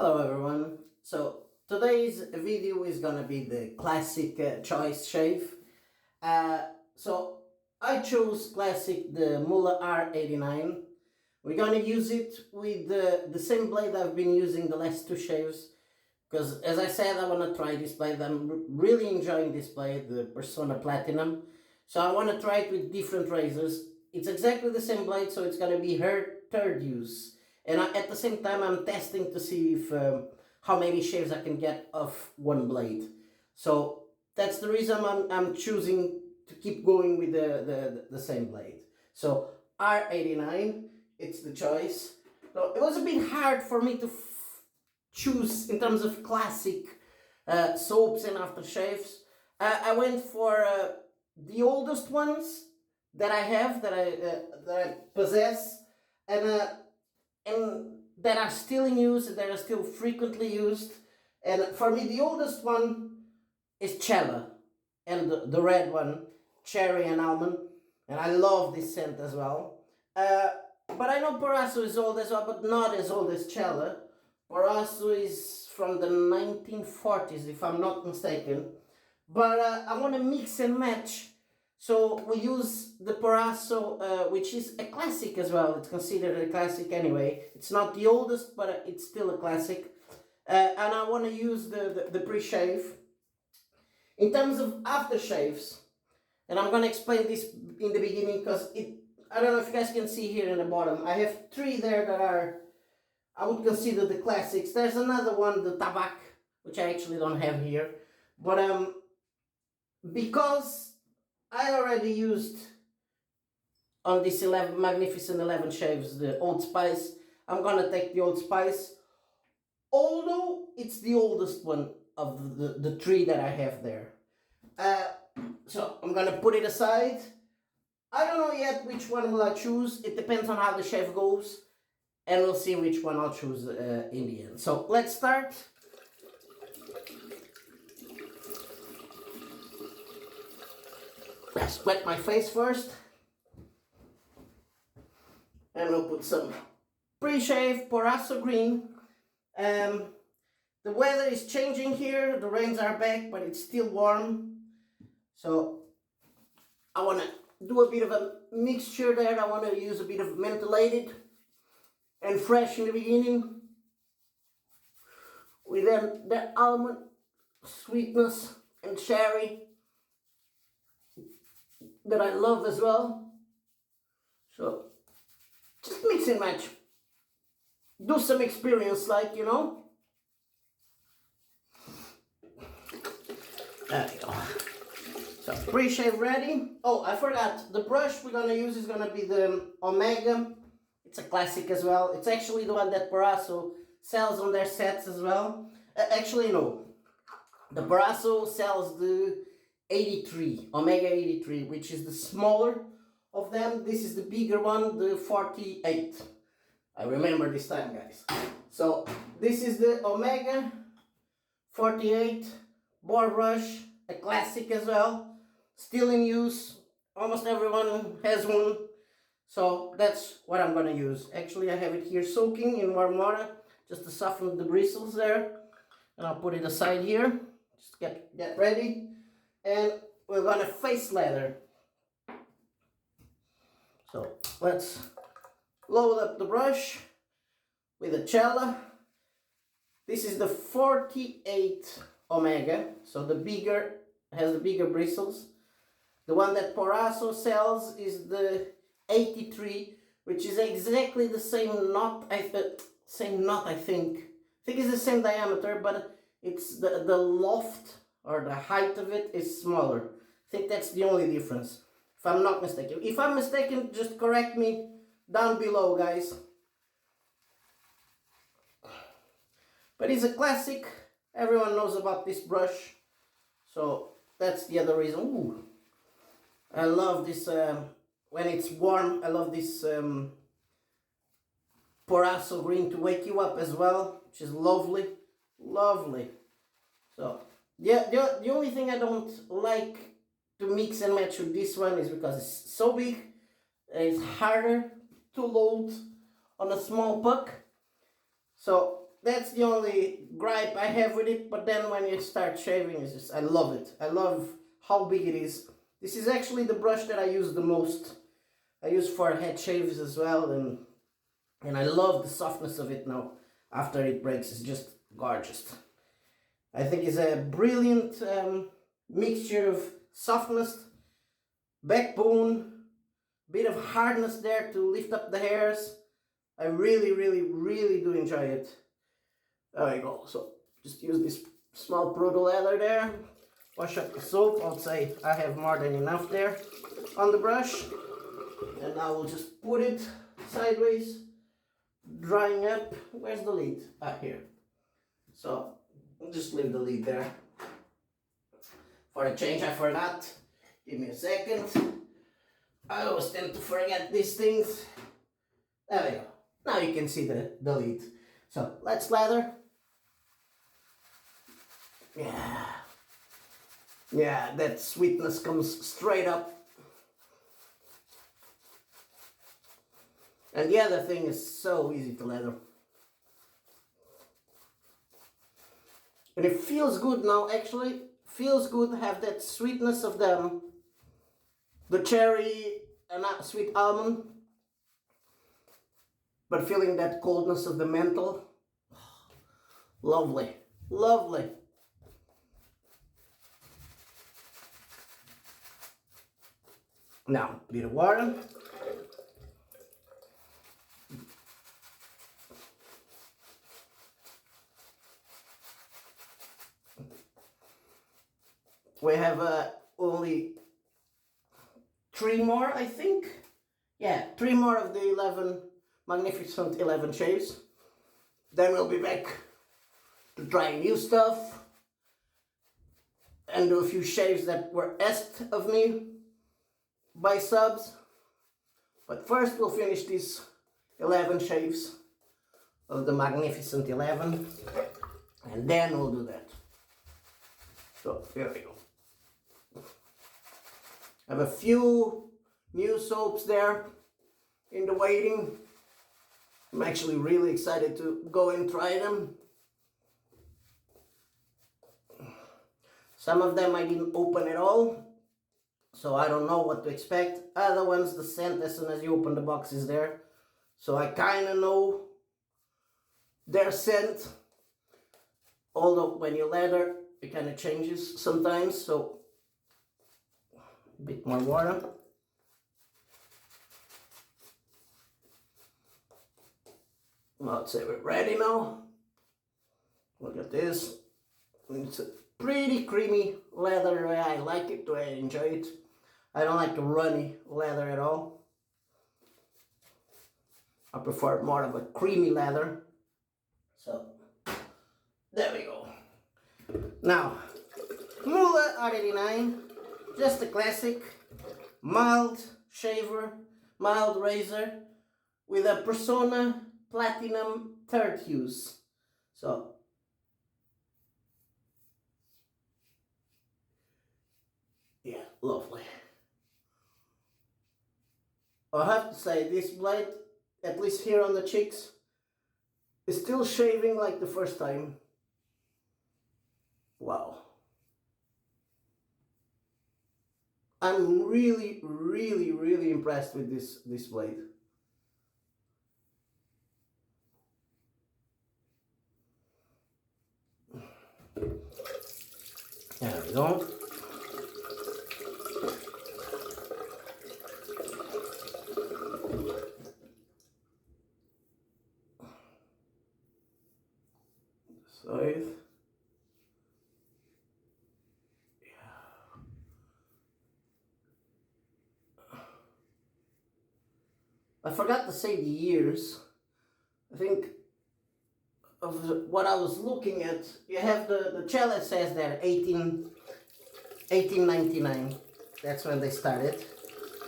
Hello everyone. So today's video is gonna be the classic choice shave. So I chose classic the Mühle R89. We're gonna use it with the same blade I've been using the last two shaves, because as I said, I wanna try this blade. I'm really enjoying this blade, the Personna Platinum. So I wanna try it with different razors. It's exactly the same blade, so it's gonna be her third use. And at the same time, I'm testing to see if how many shaves I can get off one blade. So that's the reason I'm choosing to keep going with the same blade. So R89, it's the choice. So it was a bit hard for me to choose in terms of classic soaps and aftershaves. I went for the oldest ones that I have, that I possess, and that are still in use, that are still frequently used. And for me, the oldest one is Cella, and the red one, cherry and almond. And I love this scent as well. But I know Proraso is old as well, but not as old as Cella. Proraso is from the 1940s, if I'm not mistaken. But I want to mix and match. So we use the Proraso, which is a classic as well. It's considered a classic anyway. It's not the oldest, but it's still a classic. And I want to use the pre-shave. In terms of aftershaves, and I'm going to explain this in the beginning because I don't know if you guys can see here in the bottom. I have three there that are, I would consider the classics. There's another one, the Tabac, which I actually don't have here. But because I already used on this Magnificent 11 shaves the Old Spice, I'm gonna take the Old Spice, although it's the oldest one of the three that I have there. So I'm gonna put it aside. I don't know yet which one will I choose. It depends on how the shave goes, and we'll see which one I'll choose in the end. So let's start. Let's wet my face first, and we'll put some pre-shave Proraso green. The weather is changing here, the rains are back, but it's still warm. So I want to do a bit of a mixture there. I want to use a bit of mentholated and fresh in the beginning, with the almond sweetness and cherry that I love as well. So just mix and match. Do some experience, like, you know. There we go. So pre-shave ready. Oh, I forgot. The brush we're gonna use is gonna be the Omega. It's a classic as well. It's actually the one that Proraso sells on their sets as well. Actually, no. The Proraso sells the 83, Omega 83, which is the smaller of them. This is the bigger one, the 48. I remember this time, guys. So this is the Omega 48 Boar brush, a classic as well, still in use. Almost everyone has one. So that's what I'm gonna use. Actually, I have it here soaking in warm water just to soften the bristles there. And I'll put it aside here. Just get ready. And we're gonna face lather. So let's load up the brush with a Cella. This is the 48 Omega, so the bigger, has the bigger bristles. The one that Proraso sells is the 83, which is exactly the same knot. I think. I think it's the same diameter, but it's the loft, or the height of it, is smaller. I think that's the only difference, if I'm not mistaken. If I'm mistaken, just correct me down below, guys. But it's a classic. Everyone knows about this brush. So that's the other reason. Ooh. I love this, when it's warm, I love this Proraso green to wake you up as well, which is lovely. Lovely. So yeah, the only thing I don't like to mix and match with this one is because it's so big, it's harder to load on a small puck. So that's the only gripe I have with it. But then when you start shaving, it's just, I love it. I love how big it is. This is actually the brush that I use the most. I use for head shaves as well, and I love the softness of it now. After it breaks, it's just gorgeous. I think it's a brilliant mixture of softness, backbone, bit of hardness there to lift up the hairs. I really, really, really do enjoy it. There you go. So just use this small Proto lather there. Wash up the soap. I'll say I have more than enough there on the brush. And now we'll just put it sideways, drying up. Where's the lid? Ah, here. So I'll just leave the lid there. For a change, I forgot. Give me a second. I always tend to forget these things. There we go. Now you can see the lid. So let's lather. Yeah, that sweetness comes straight up. And the other thing is so easy to lather. And it feels good now, actually. Feels good to have that sweetness of the cherry and sweet almond. But feeling that coldness of the menthol. Lovely, lovely. Now, a bit of water. We have only 3 more, I think. Yeah, 3 more of the 11 magnificent 11 shaves. Then we'll be back to try new stuff and do a few shaves that were asked of me by subs. But first we'll finish these 11 shaves of the magnificent 11, and then we'll do that. So here we go. I have a few new soaps there in the waiting. I'm actually really excited to go and try them. Some of them I didn't open at all, so I don't know what to expect. Other ones, the scent as soon as you open the box is there, so I kind of know their scent. Although when you lather, it kind of changes sometimes, so a bit more water. Let's say we're ready now. Look at this. It's a pretty creamy leather the way I like it, the way I enjoy it. I don't like a runny leather at all. I prefer more of a creamy leather. So, there we go. Now, Mühle R89, just a classic, mild shaver, mild razor, with a Personna Platinum third use. So, yeah, lovely. I have to say, this blade, at least here on the cheeks, is still shaving like the first time. Wow. I'm really, really, really impressed with this blade. There we go. Scythe. I forgot to say the years. I think of what I was looking at. You have the Cella says there 1899. That's when they started.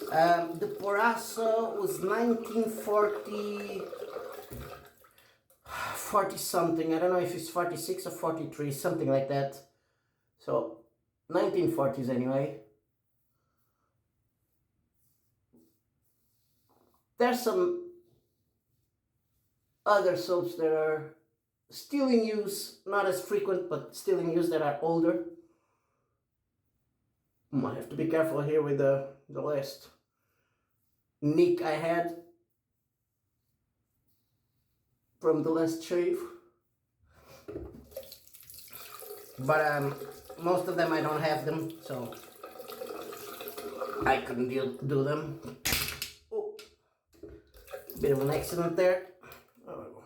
The Proraso was 1940, 40 something. I don't know if it's 46 or 43, something like that. So 1940s anyway. There's some other soaps that are still in use, not as frequent, but still in use, that are older. I have to be careful here with the last nick I had from the last shave. But most of them I don't have them, so I couldn't do them. Oh, bit of an accident there. Oh.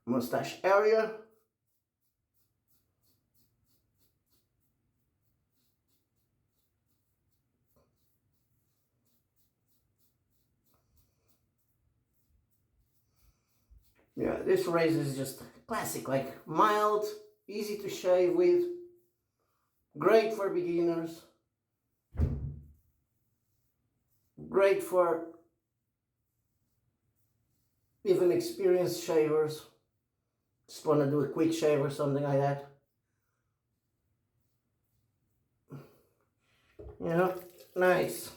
Mustache area. Yeah, this razor is just classic, like mild, easy to shave with, great for beginners, great for even experienced shavers, just want to do a quick shave or something like that. Yeah, nice.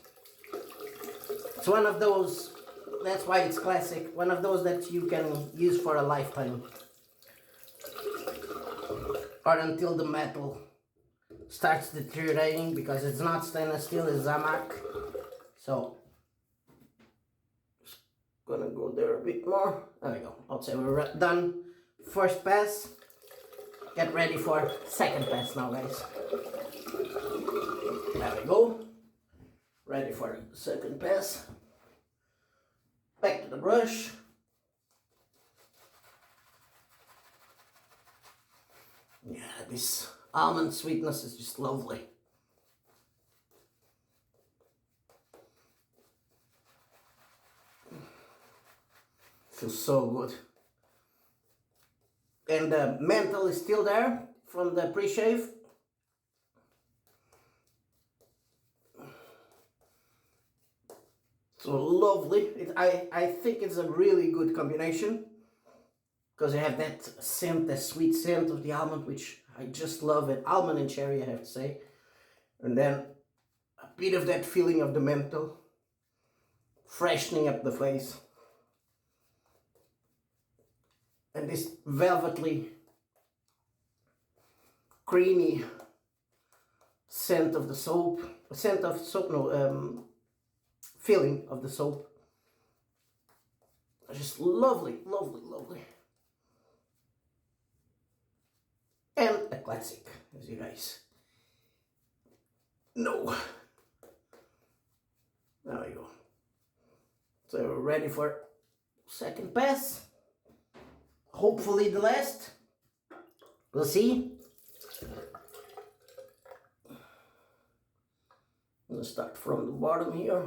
It's one of those, that's why it's classic, one of those that you can use for a lifetime. Or until the metal starts deteriorating, because it's not stainless steel, it's Zamak. So, just gonna go there a bit more. There we go. I'll say we're done. First pass. Get ready for second pass now, guys. There we go. Ready for second pass. Back to the brush. Yeah, this almond sweetness is just lovely. Feels so good. And the menthol is still there from the pre-shave. So lovely. I think it's a really good combination, because I have that scent, that sweet scent of the almond, which I just love it. Almond and cherry, I have to say. And then a bit of that feeling of the menthol, freshening up the face. And this velvety, creamy scent of the soap. Feeling of the soap. Just lovely, lovely, lovely. And a classic, as you guys know. There we go. So we're ready for second pass. Hopefully the last. We'll see. I'm gonna start from the bottom here.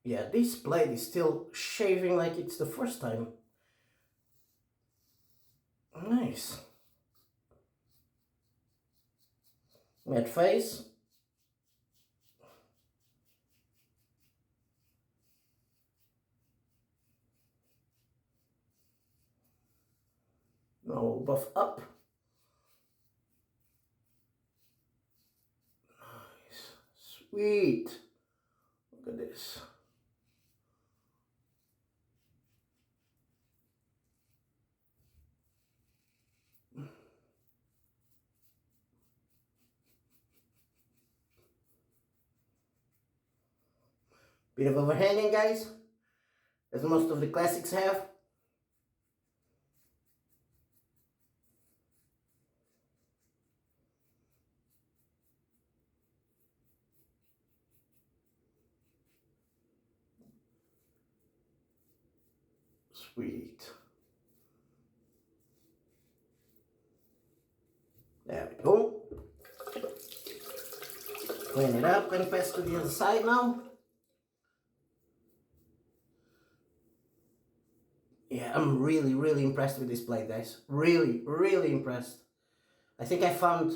Yeah, this blade is still shaving like it's the first time. Nice. Matte face. Now we'll buff up. Nice. Sweet. Look at this. Bit of overhanging, guys, as most of the classics have. Sweet. There we go. Clean it up and pass to the other side now. Yeah, I'm really, really impressed with this blade, guys. Really, really impressed. I think I found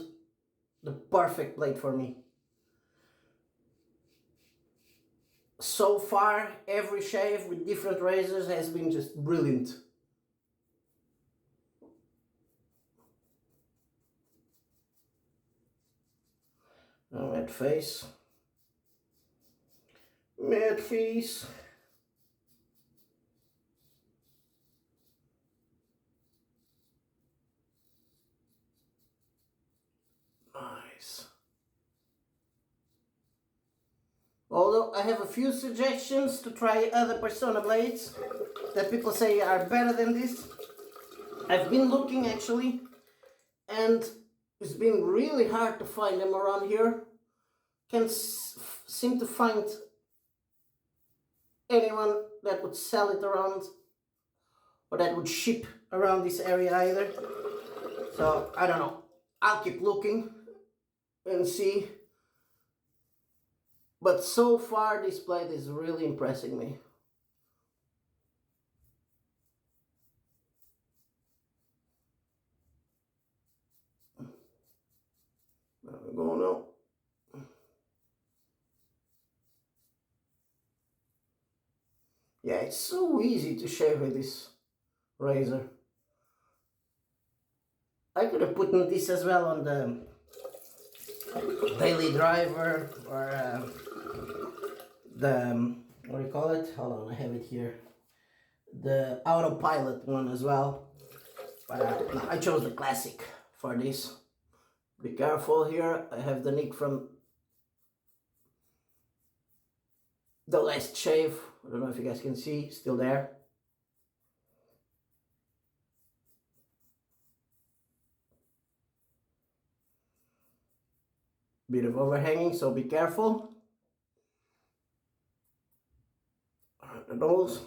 the perfect blade for me. So far, every shave with different razors has been just brilliant. Now at face. Mid face. Nice. Although I have a few suggestions to try other Personna blades that people say are better than this. I've been looking actually, and it's been really hard to find them around here. Can't seem to find anyone that would sell it around or that would ship around this area either. So I don't know. I'll keep looking and see. But so far this blade is really impressing me. There we go now. Yeah, it's so easy to shave with this razor. I could have put this as well on the daily driver or the, what do you call it? Hold on, I have it here. The autopilot one as well. But no, I chose the classic for this. Be careful here. I have the nick from the last shave. I don't know if you guys can see, still there. Bit of overhanging, so be careful. Alright, the nose.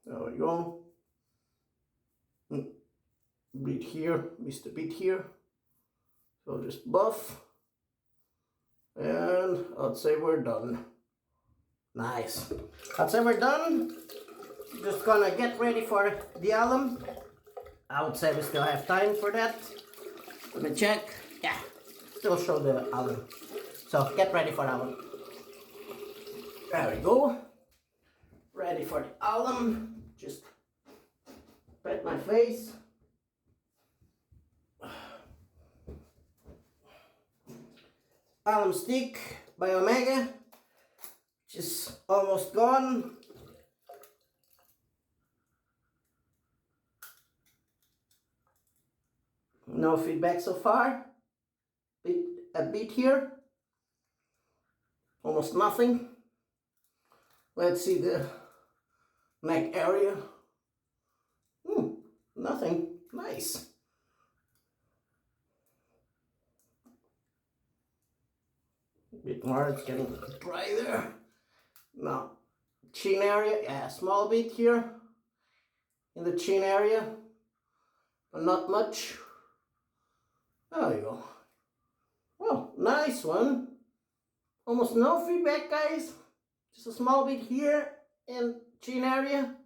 There we go. Bit here, missed a bit here. So just buff. And I'd say we're done. Nice. I'd say we're done. Just gonna get ready for the alum. I would say we still have time for that. Let me check. Yeah, still show the alum. So get ready for alum. There we go. Ready for the alum. Just pat my face. Alum stick by Omega, which is almost gone. No feedback so far. A bit here. Almost nothing. Let's see the neck area. Nothing. Nice. Bit more, it's getting dry there. Now, chin area, yeah, small bit here in the chin area, but not much. There we go. Oh, nice one. Almost no feedback, guys. Just a small bit here in chin area.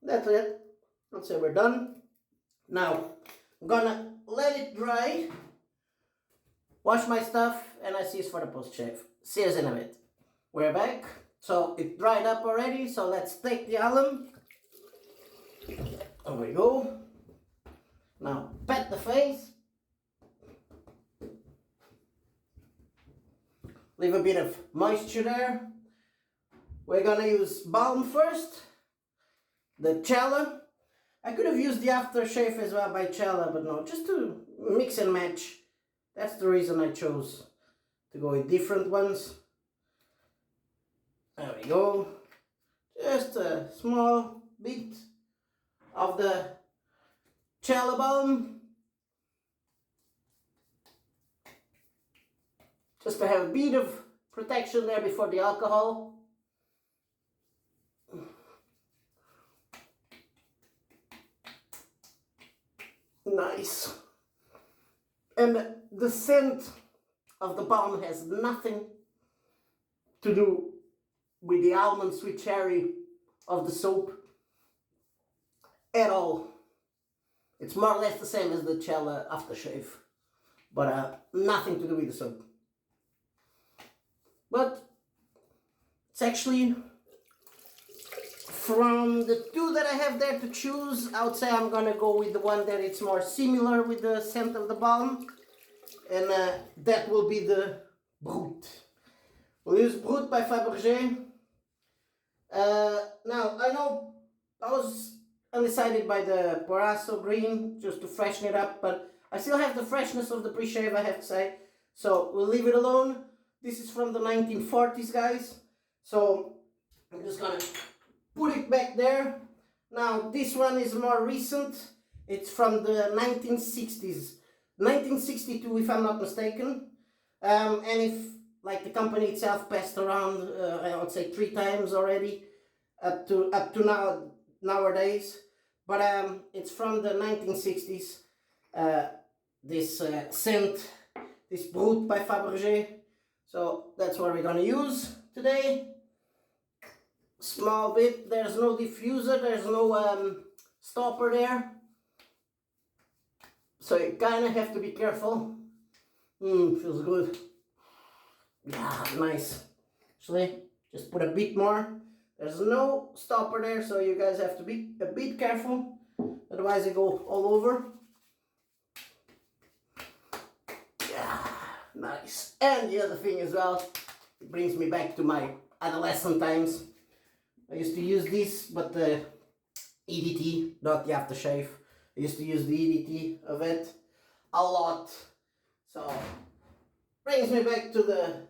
That's it. Let's say we're done. Now, I'm gonna let it dry. Wash my stuff, and I see you for the post shave. See you in a bit. We're back. So it dried up already, so let's take the alum. There we go. Now pat the face. Leave a bit of moisture there. We're gonna use balm first. The Cella. I could have used the aftershave as well by Cella, but no, just to mix and match. That's the reason I chose to go with different ones. There we go. Just a small bit of the Cella balm. Just to have a bit of protection there before the alcohol. Nice. And the scent of the balm has nothing to do with the almond sweet cherry of the soap at all. It's more or less the same as the Cella aftershave, but nothing to do with the soap. But it's actually From the two that I have there to choose, I would say I'm gonna go with the one that it's more similar with the scent of the balm, and that will be the Brut. We'll use Brut by Faberge. Now, I know I was undecided by the Proraso green, just to freshen it up, but I still have the freshness of the pre-shave, I have to say, so we'll leave it alone. This is from the 1940s, guys, so I'm just gonna put it back there. Now, this one is more recent. It's from the 1960s, 1962 if I'm not mistaken, and if like the company itself passed around, I would say 3 times already, up to now nowadays. But it's from the 1960s. This scent, this Brut by Faberge. So that's what we're gonna use today. Small bit. There's no diffuser. There's no stopper there. So you kind of have to be careful. Feels good. Yeah, nice. Actually, just put a bit more. There's no stopper there, so you guys have to be a bit careful. Otherwise, it go all over. Yeah, nice. And the other thing as well, it brings me back to my adolescent times. I used to use this, but the EDT, not the aftershave. I used to use the EDT of it a lot. So, brings me back to the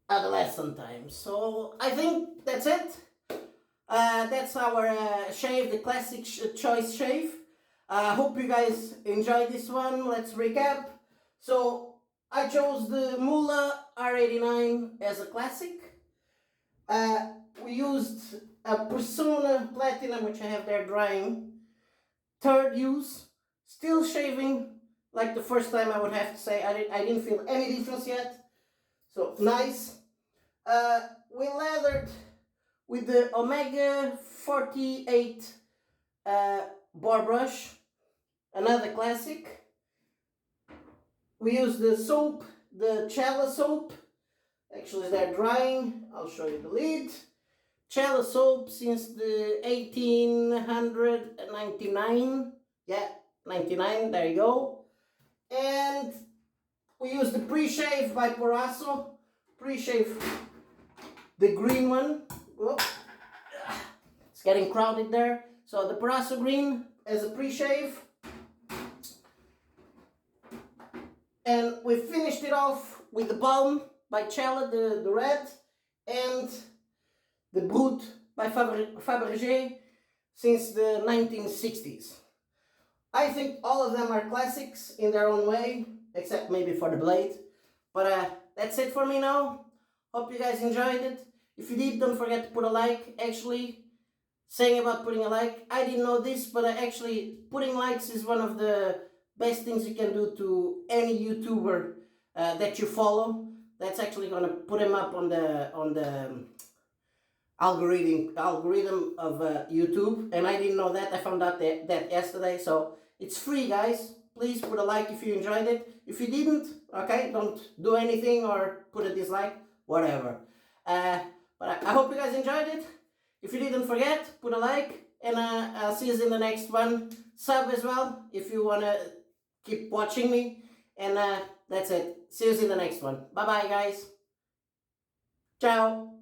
adolescent times. So I think that's it. That's our shave, the classic choice shave. I hope you guys enjoyed this one. Let's recap. So I chose the Mühle R89 as a classic. We used a Personna Platinum, which I have there drying. 3rd use. Still shaving like the first time, I would have to say. I didn't feel any difference yet. So nice. We lathered with the Omega 48 Boar brush, another classic. We used the soap, the Cella soap. Actually, they're drying. I'll show you the lid. Cella soap since the 1899. Yeah, 99. There you go. And we used the pre-shave by Proraso. Pre-shave, the green one. Whoop. It's getting crowded there. So the Proraso green as a pre-shave. And we finished it off with the balm by Cella, the red, and the Brut by Faberge since the 1960s. I think all of them are classics in their own way, except maybe for the blade. But that's it for me now. Hope you guys enjoyed it. If you did, don't forget to put a like. Actually, saying about putting a like, I didn't know this, but actually putting likes is one of the best things you can do to any YouTuber that you follow. That's actually gonna put him up on the algorithm of YouTube, and I didn't know that. I found out that yesterday. So it's free, guys. Please put a like if you enjoyed it. If you didn't, okay, don't do anything or put a dislike, whatever. But I hope you guys enjoyed it. If you didn't forget, put a like, and I'll see you in the next one. Sub as well if you wanna keep watching me. And that's it. See you in the next one. Bye bye, guys. Ciao.